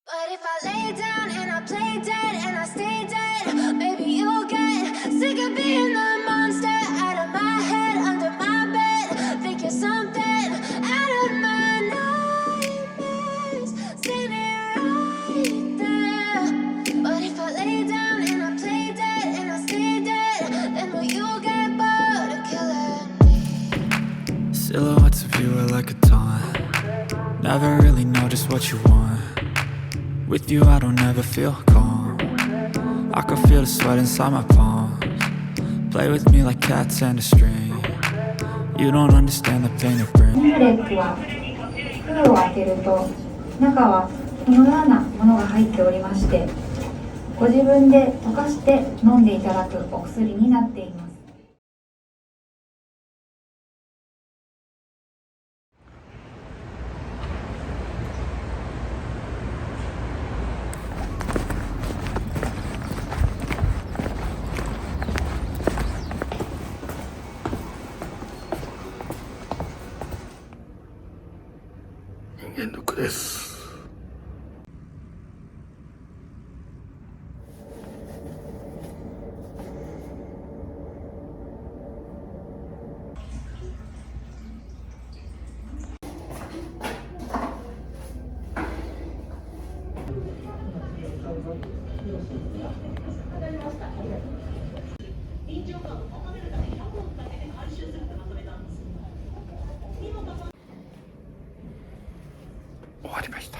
But if I lay down and I play dead and I stay dead, maybe you'll get sick of being the monster out of my head, under my bed. Think you're something out of my nightmares, standing right there. But if I lay down and I play dead and I stay dead, then will you get bored of killing me? Silhouettes of you are like a taunt. Never really know just what you want. With you I don't ever feel calm. I can feel the sweat inside my palms. Play with me like cats and a string. You don't understand the pain it brings. インレットは封を開けると中はこのようなものが入っておりまして、ご自分で溶かして飲んでいただくお薬になっています。人間毒です。終わりました。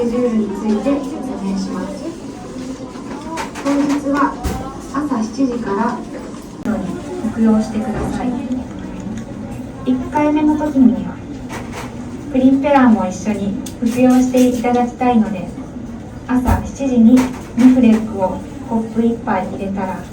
ケジュールについて説明します。当日は朝7時から服用してください。1回目の時にはプリンペラーも一緒に服用していただきたいので、朝7時にミフレックをコップ1杯入れたら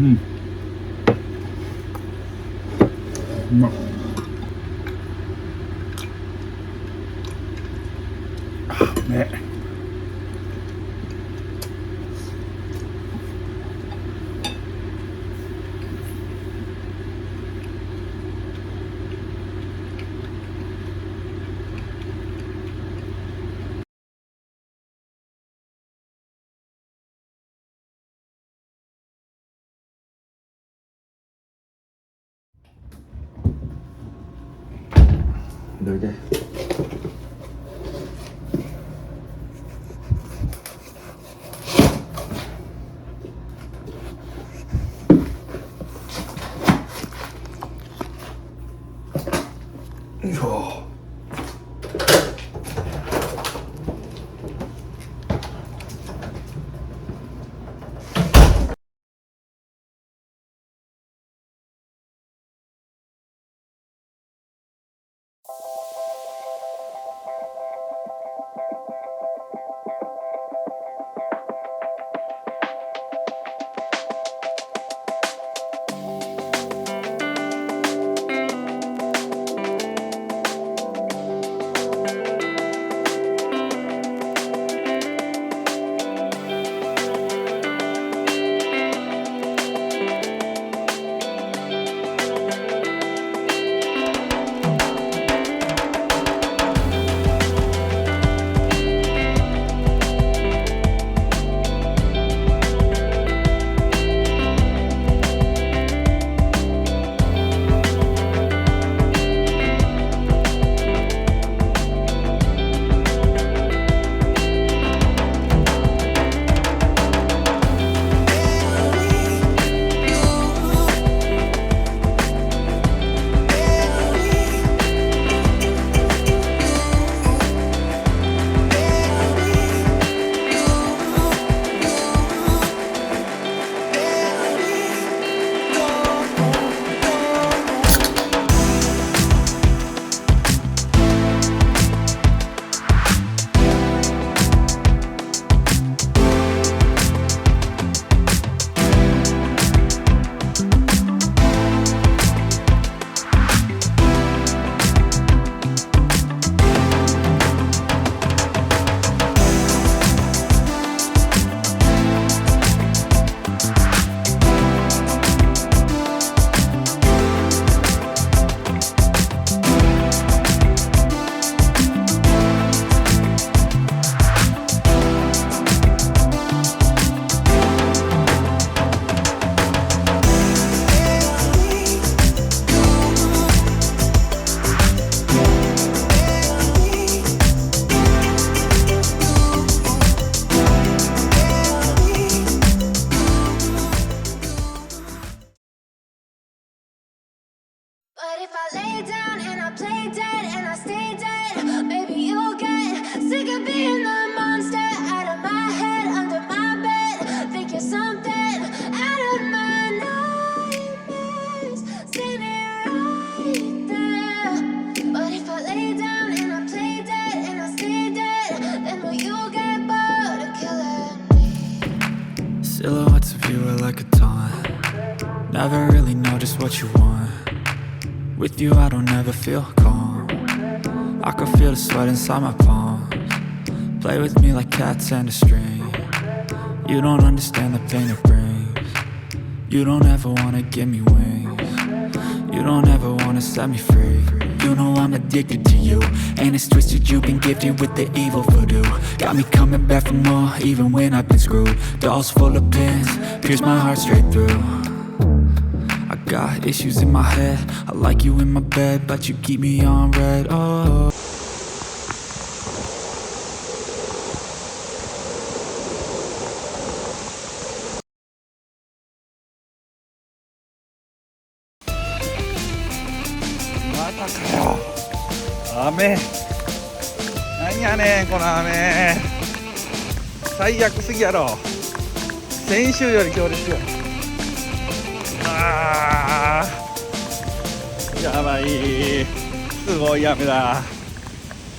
うまっ。ね。どいで。よいしょ。But if I lay down and I play dead and I stay dead, maybe you'll get sick of being the monster out of my head, under my bed. Think you're something out of my nightmares, standing right there. But if I lay down and I play dead and I stay dead, then will you get bored of killing me? Silhouettes of you are like a taunt. Never really know just what you want. With you I don't ever feel calm. I can feel the sweat inside my palms. Play with me like cats and a string. You don't understand the pain it brings. You don't ever wanna give me wings. You don't ever wanna set me free. You know I'm addicted to you, and it's twisted, you've been gifted with the evil voodoo. Got me coming back for more, even when I've been screwed. Dolls full of pins, pierce my heart straight through. I got issues in my head, I like you in my bed, but you keep me on red, oh.またかよ。雨。なんやねんこの雨。最悪すぎやろ。先週より強烈よ。あーやばい、すごい雨だ。